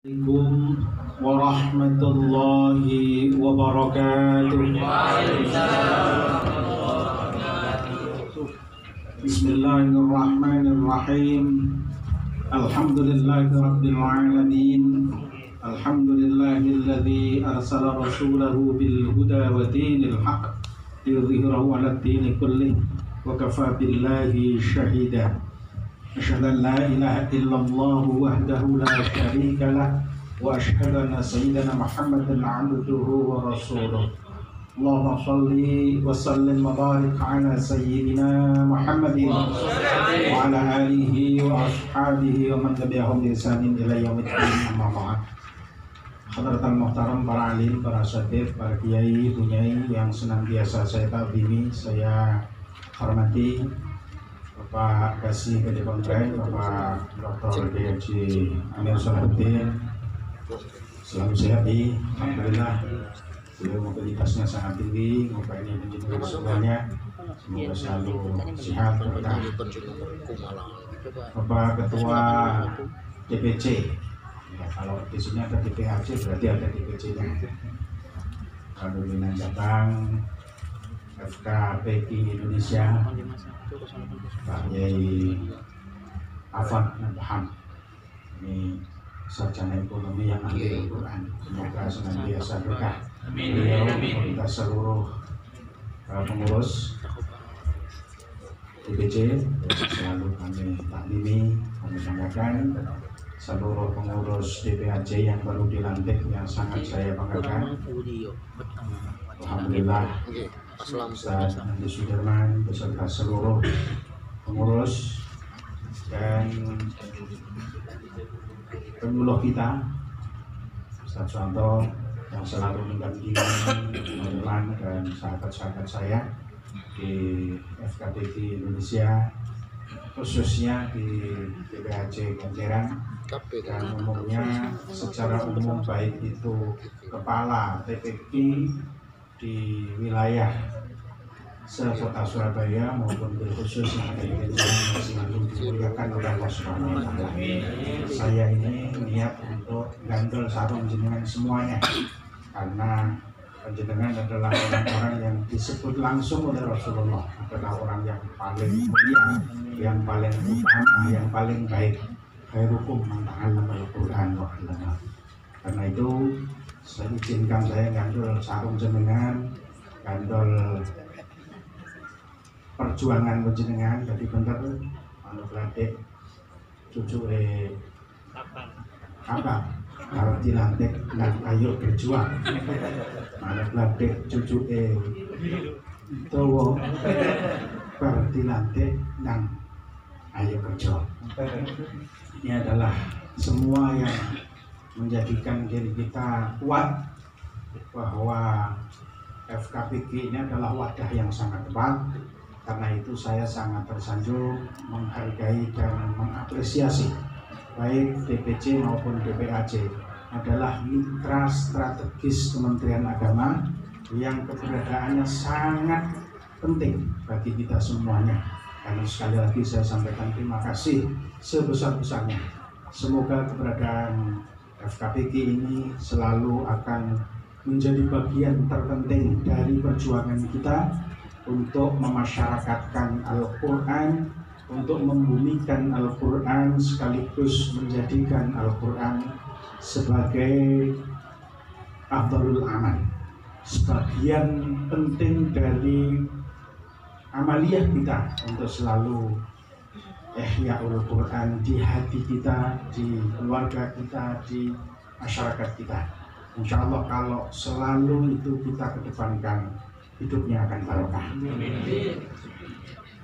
Assalamualaikum warahmatullahi wabarakatuh. Bismillahirrahmanirrahim. Alhamdulillahi rabbil alamin. Alhamdulillahilladzi arsala rasulahu bil huda wa dinil haqq liyudhhirahu 'ala ad-dini kullih wa kafaa billahi shahida. Asyhadu an la ilaha illallah wahdahu la syarika lah wa asyhadu anna sayyidana Muhammadan 'abduhu wa rasuluh. Allahumma shalli wa sallim wa barik ala sayyidina Muhammadin wa ala alihi wa ashabihi wa man tabi'ahum bi ihsanin ila yaumiddin. Amma ba'd. Hadratul muhtaram, para alim, para asatidz, para kiai, bunyai yang senantiasa saya takzimi, saya hormati Bapak Kasih Gede Kontrain, Bapak Dr. D.H. Amir Salahuddin, selalu sehat. Alhamdulillah, beliau mobilitasnya sangat tinggi. Bapak ini penjenengan semuanya, semoga selalu sehat. Bapak Ketua DPC, ya, kalau di sini ada DPAC berarti ada DPC-nya. Alhamdulillah datang FKPI Indonesia, Pak Yai Afan Nabham, ini sarjana ekonomi yang ahli Al-Quran. Semoga senantiasa berkah beliau kita seluruh pengurus DPC selalu kami taklimi, kami banggakan. Seluruh pengurus DPAC yang baru dilantik yang sangat saya banggakan. Alhamdulillah, Ustaz Andi Sudirman beserta seluruh pengurus dan penyuluh kita, Ustaz Suwanto yang selalu mendampingi teman-teman dan sahabat-sahabat saya di FKPI Indonesia, khususnya di DPAC Kenjeran, dan umumnya secara umum baik itu kepala TPP di wilayah sekota Surabaya maupun khusus yang ada di Kenjeran yang selalu dimuliakan oleh Allah Subhanahu wa Ta'ala. Saya ini niat untuk gandol sarung jenengan semuanya, karena penjenengan adalah orang-orang yang disebut langsung oleh Rasulullah, adalah orang yang paling mulia, yang paling utama, yang paling baik. Khairukum man ta'allama al-Qur'an wa 'allama. Karena itu saya izinkan saya gandol sarung jenengan, gandol perjuangan jenengan. Jadi bener manuk ladek cucu apa kalau dilantik dan ayo berjuang. Manuk ladek cucu towo kalau dilantik dan ayo berjuang. Ini adalah semua yang menjadikan diri kita kuat bahwa FKPI ini adalah wadah yang sangat tepat. Karena itu saya sangat tersanjung, menghargai dan mengapresiasi baik DPC maupun DPAC adalah mitra strategis Kementerian Agama yang keberadaannya sangat penting bagi kita semuanya. Karena sekali lagi saya sampaikan terima kasih sebesar-besarnya. Semoga keberadaan FKPI ini selalu akan menjadi bagian terpenting dari perjuangan kita untuk memasyarakatkan Al-Quran, untuk membumikan Al-Quran, sekaligus menjadikan Al-Quran sebagai afdhalul amal, sebagian penting dari amaliyah kita untuk selalu ihya'ul Quran di hati kita, di keluarga kita, di masyarakat kita. Insya Allah kalau selalu itu kita kedepankan, hidupnya akan barokah.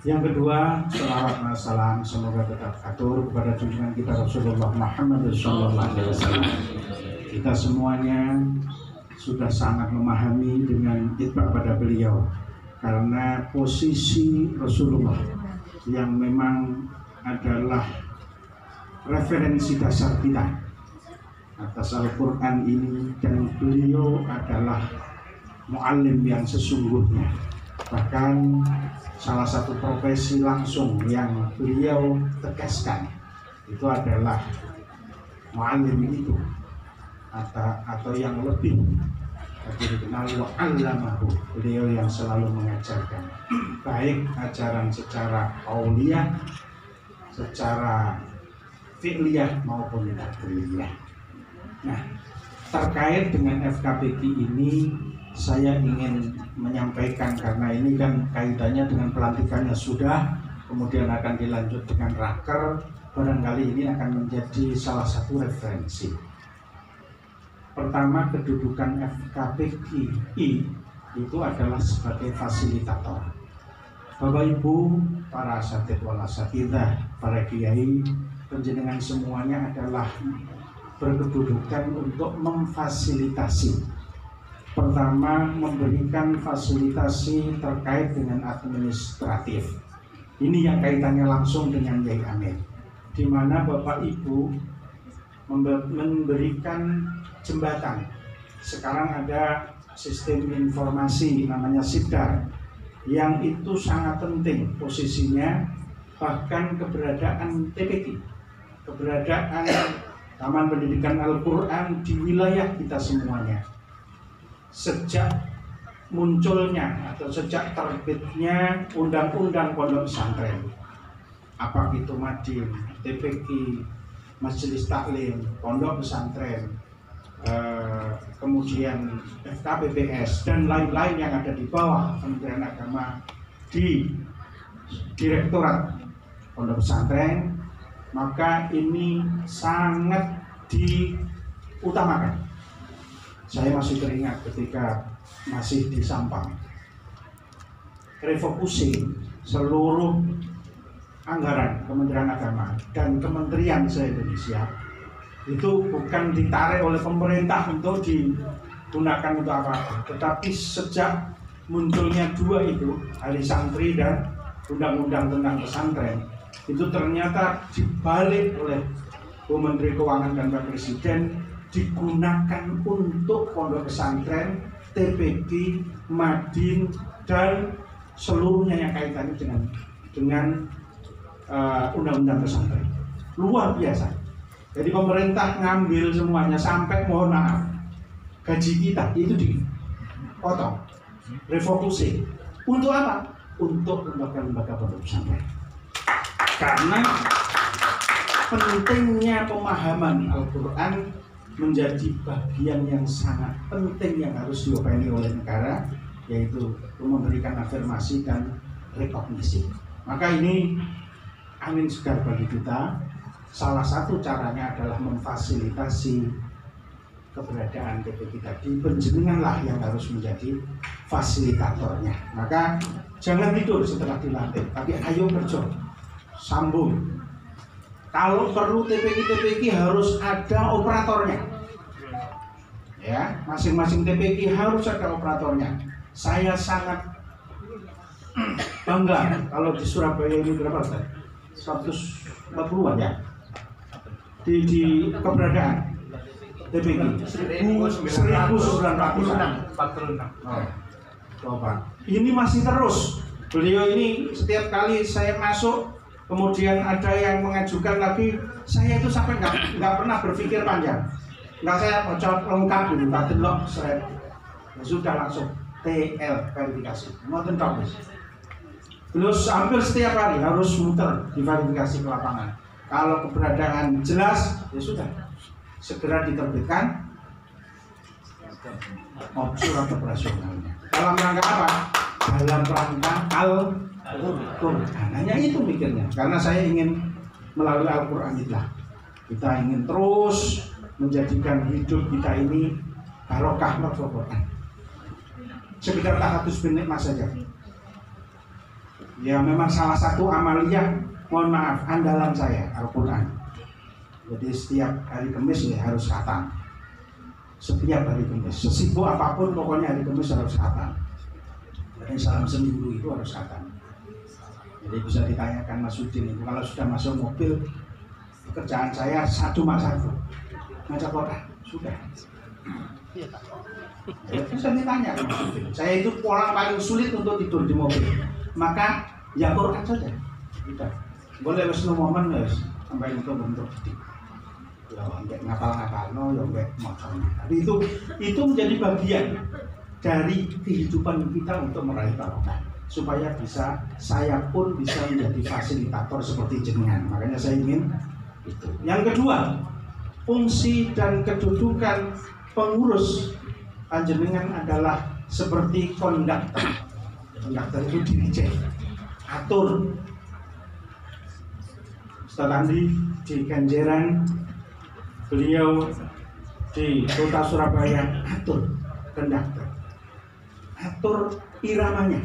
Yang kedua, salawat dan salam semoga tetap atur kepada junjungan kita Rasulullah Muhammad SAW. Kita semuanya sudah sangat memahami dengan itba pada beliau, karena posisi Rasulullah yang memang adalah referensi dasar kita atas Al-Quran ini, dan beliau adalah mu'allim yang sesungguhnya. Bahkan salah satu profesi langsung yang beliau tegaskan itu adalah mu'allim itu atau yang lebih dikenal wa'allamahu, beliau yang selalu mengajarkan baik ajaran secara qauliyah, secara fi'liyah maupun taqliyah. Nah, terkait dengan FKBG ini saya ingin menyampaikan, karena ini kan kaitannya dengan pelantikannya sudah, kemudian akan dilanjut dengan raker, barangkali ini akan menjadi salah satu referensi. Pertama, kedudukan FKBGI itu adalah sebagai fasilitator. Bapak Ibu, para asatidz wal asatidzah, para kiai, panjenengan semuanya adalah berkedudukan untuk memfasilitasi. Pertama, memberikan fasilitasi terkait dengan administratif. Ini yang kaitannya langsung dengan Yai Amir, di mana Bapak Ibu memberikan jembatan. Sekarang ada sistem informasi namanya SIPDAR, yang itu sangat penting posisinya, bahkan keberadaan TPQ, keberadaan Taman Pendidikan Al-Quran di wilayah kita semuanya. Sejak munculnya atau sejak terbitnya Undang-Undang Pondok Pesantren, apa itu Madin, TPQ, Majelis Taklim, Pondok Pesantren, kemudian FKPPS dan lain-lain yang ada di bawah Kementerian Agama di Direktorat Pondok Pesantren, maka ini sangat diutamakan. Saya masih teringat ketika masih di Sampang, refocusing seluruh anggaran Kementerian Agama dan Kementerian se-Indonesia itu bukan ditarik oleh pemerintah untuk digunakan untuk apa, tetapi sejak munculnya dua itu, Hari Santri dan Undang-Undang tentang Pesantren, itu ternyata dibalik oleh Bu Menteri Keuangan dan Pak Presiden, digunakan untuk pondok pesantren, TPQ, Madin, dan seluruhnya yang kaitannya dengan Undang-Undang Pesantren. Luar biasa. Jadi pemerintah ngambil semuanya, sampai mohon maaf, gaji kita itu dipotong, refocusing. Untuk apa? Untuk lembaga-lembaga pondok pesantren. Karena pentingnya pemahaman Al-Quran menjadi bagian yang sangat penting yang harus diopeni oleh negara, yaitu memberikan afirmasi dan rekognisi. Maka ini angin segar bagi kita. Salah satu caranya adalah memfasilitasi keberadaan TPQ tadi. Penjenenganlah yang harus menjadi fasilitatornya. Maka jangan tidur setelah dilantik, tapi ayo kerja, sambung. Kalau perlu TPQ harus ada operatornya. Ya, masing-masing TPQ harus ada operatornya. Saya sangat bangga kalau di Surabaya ini berapa, Ustaz? 140-an ya. Di keberadaan TPQ 1946. Coba. Ini masih terus. Beliau ini setiap kali saya masuk, kemudian ada yang mengajukan lagi, saya itu sampai nggak pernah berpikir panjang. Nggak, saya baca lengkap dulu, nggak delok seret, ya sudah langsung TL verifikasi, ngoten tok. Terus hampir setiap hari harus muter di verifikasi ke lapangan. Kalau keberadaan jelas, ya sudah segera diterbitkan surat operasionalnya. Dalam rangka apa? Dalam rangka Al-Quran. Hanya itu mikirnya. Karena saya ingin melalui Al-Quran itulah kita ingin terus menjadikan hidup kita ini barokah Al-Quran. Sekedar tahadus bin nikmah saja. Ya memang salah satu amaliyah, mohon maaf, andalan saya Al-Quran. Jadi setiap hari Kamis ya harus khatam. Setiap hari Kamis, sesibuk apapun pokoknya hari Kamis harus khatam. Jadi salam seminggu itu harus khatam. Jadi bisa ditanyakan Mas Udin itu, kalau sudah masuk mobil, pekerjaan saya satu baca Quran, sudah. Ya, bisa ditanya Mas Udin. Saya itu orang paling sulit untuk tidur di mobil, maka ya Quran saja. Sudah. Boleh wis momen wis sampai untuk bentuk. ya sampai ngapal-ngapal, no, ya sampai motor. Tapi itu menjadi bagian dari kehidupan kita untuk meraih barokah, supaya saya pun bisa menjadi fasilitator seperti jenengan. Makanya saya ingin itu. Yang kedua, fungsi dan kedudukan pengurus panjenengan adalah seperti konduktor. Konduktor itu dirijen, atur. Setelah di Kenjeran, beliau di kota Surabaya atur konduktor, atur iramanya.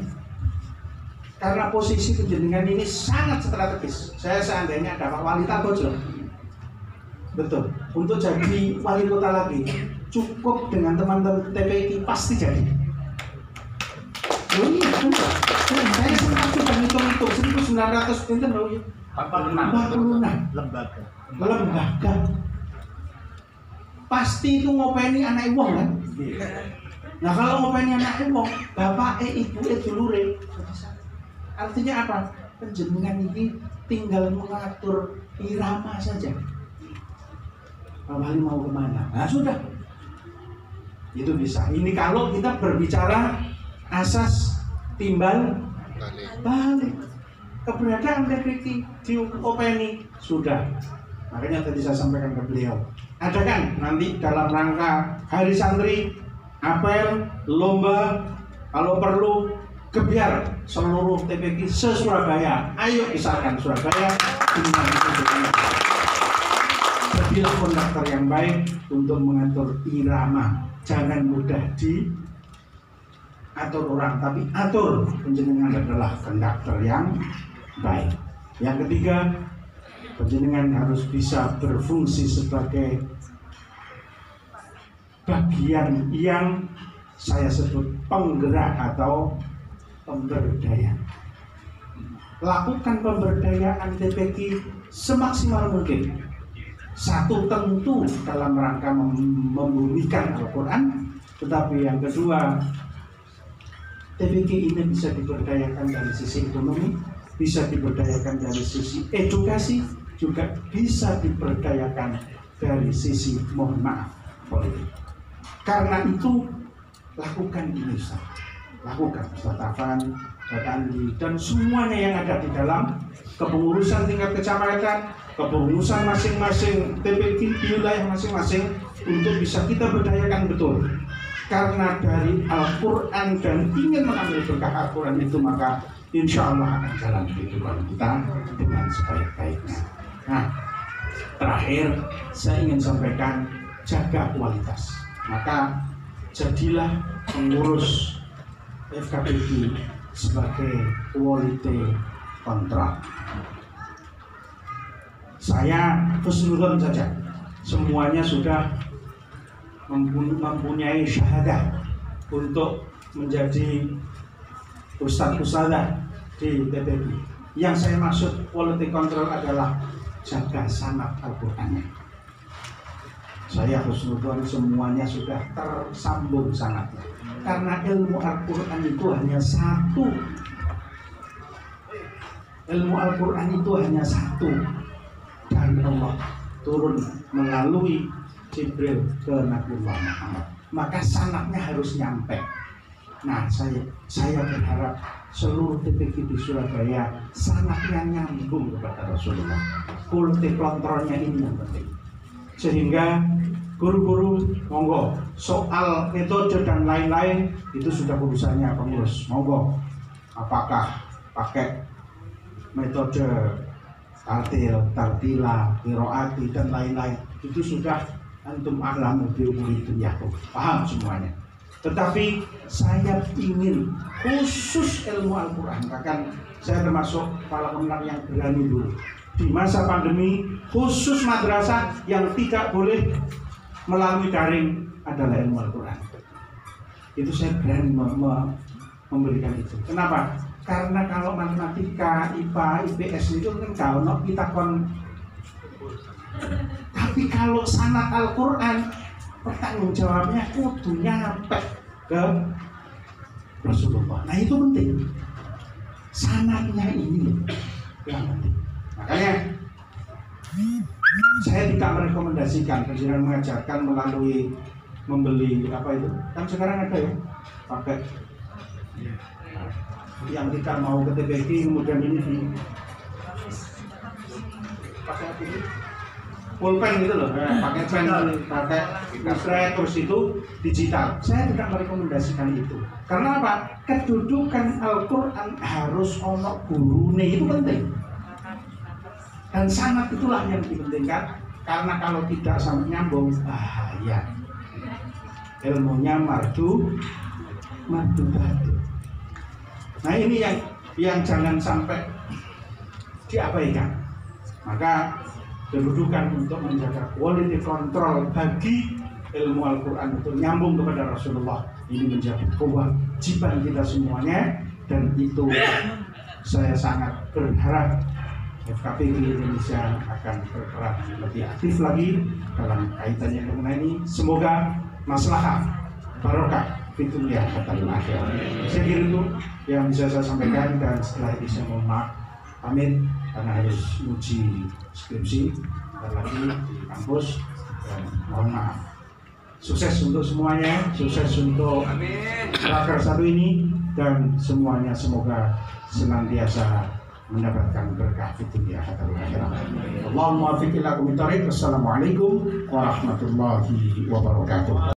Karena posisi penjenengan ini sangat strategis. Saya seandainya ada Pak Wali Tabojo, betul, untuk jadi wali kota lagi, cukup dengan teman-teman TPI pasti jadi. Oh iya, benar. Saya sempat coba hitung-hitung 1946 lembaga. Pasti itu ngopeni anak wong kan? Nah kalau ngopeni anak wong, bapak ibu dulure. Artinya apa? Penjenengan ini tinggal mengatur irama saja. Pak Wali mau kemana? Nah sudah, itu bisa. Ini kalau kita berbicara asas timbal balik. Keberadaan TPI di openi sudah. Makanya tadi saya sampaikan ke beliau. Ada kan nanti dalam rangka Hari Santri, apel, lomba, kalau perlu gebiar seluruh TPI se-Surabaya. Ayo misalkan Surabaya dengan jadilah konduktor yang baik untuk mengatur irama. Jangan mudah diatur orang, tapi atur penjenengan adalah konduktor yang baik. Yang ketiga, penjenengan harus bisa berfungsi sebagai bagian yang saya sebut penggerak atau pemberdaya. Lakukan pemberdayaan TPI semaksimal mungkin. Satu, tentu dalam rangka membumikan Al-Quran, tetapi yang kedua, TPI ini bisa diberdayakan dari sisi ekonomi, bisa diberdayakan dari sisi edukasi, juga bisa diberdayakan dari sisi, mohon maaf, politik. Karena itu lakukan ini, Ustaz. Lakukan Ustaz Afan, Ustaz Andi, dan semuanya yang ada di dalam kepengurusan tingkat kecamatan, kepengurusan masing-masing TPI di wilayah masing-masing, untuk bisa kita berdayakan betul. Karena dari Al-Quran dan ingin mengambil berkah Al-Quran itu, maka insya Allah akan jalan kehidupan kita dengan sebaik-baiknya. Nah, terakhir saya ingin sampaikan, jaga kualitas. Maka jadilah pengurus FKPI sebagai quality control. Saya husnuzon saja, semuanya sudah mempunyai syahadah untuk menjadi ustadz-ustadzah di TPI. Yang saya maksud quality control adalah jaga sanad Al-Qur'annya. Saya husnuzon semuanya sudah tersambung sanadnya. Karena ilmu Al-Quran itu hanya satu. Ilmu Al-Quran itu hanya satu dari Allah, turun melalui Jibril ke Nabiullah Muhammad. Maka sanadnya harus nyampe. Nah, saya berharap seluruh TPI di Surabaya sanadnya nyambung kepada Rasulullah. Quality kontrolnya ini yang penting. Sehingga guru-guru, monggo, soal metode dan lain-lain itu sudah urusannya pengurus. Monggo, apakah pakai metode tartila, qiraati dan lain-lain, itu sudah antum a'lamu bi umuri dunyakum, paham semuanya. Tetapi saya ingin khusus ilmu Al-Quran, bahkan saya termasuk kepala kemenang yang berani dulu. Di masa pandemi, khusus madrasah yang tidak boleh melalui daring adalah ilmu Al-Quran. Itu saya berani memberikan itu. Kenapa? Karena kalau matematika, IPA, IPS itu kan kalau kita tapi kalau sanad Al-Quran, pertanggung jawabnya kudu nyampe ke Rasulullah. Nah itu penting. Sanadnya ini yang penting. Makanya Saya tidak merekomendasikan, penjenengan mengajarkan melalui membeli apa itu, kan sekarang ada ya pakai yang kita mau ke TPG kemudian ini di pakai apa ini pulpen gitu loh, pakai pen, pakai baterai terus itu digital. Saya tidak merekomendasikan itu. Karena apa? Kedudukan Al-Quran harus ono gurune itu penting. Dan sangat itulah yang dipentingkan. Karena kalau tidak sampai nyambung bahaya. Ilmunya madu. Nah ini yang jangan sampai diabaikan. Maka kedudukan untuk menjaga quality control bagi ilmu Al-Quran itu nyambung kepada Rasulullah ini menjadi kewajiban kita semuanya, dan itu saya sangat berharap FKPI Indonesia akan berperan lebih aktif lagi dalam kaitannya mengenai ini. Semoga maslahah barokah fitunya kata akhir. Saya kira itu yang bisa saya sampaikan, dan setelah ini saya mohon maaf pamit karena harus uji skripsi lagi di kampus, dan mohon maaf. Sukses untuk semuanya, sukses untuk raker satu ini, dan semuanya semoga senantiasa mendapatkan berkah di dunia dan akhirat. Allahumma waffiq ila aqwamit thoriq. Wassalamualaikum warahmatullahi wabarakatuh.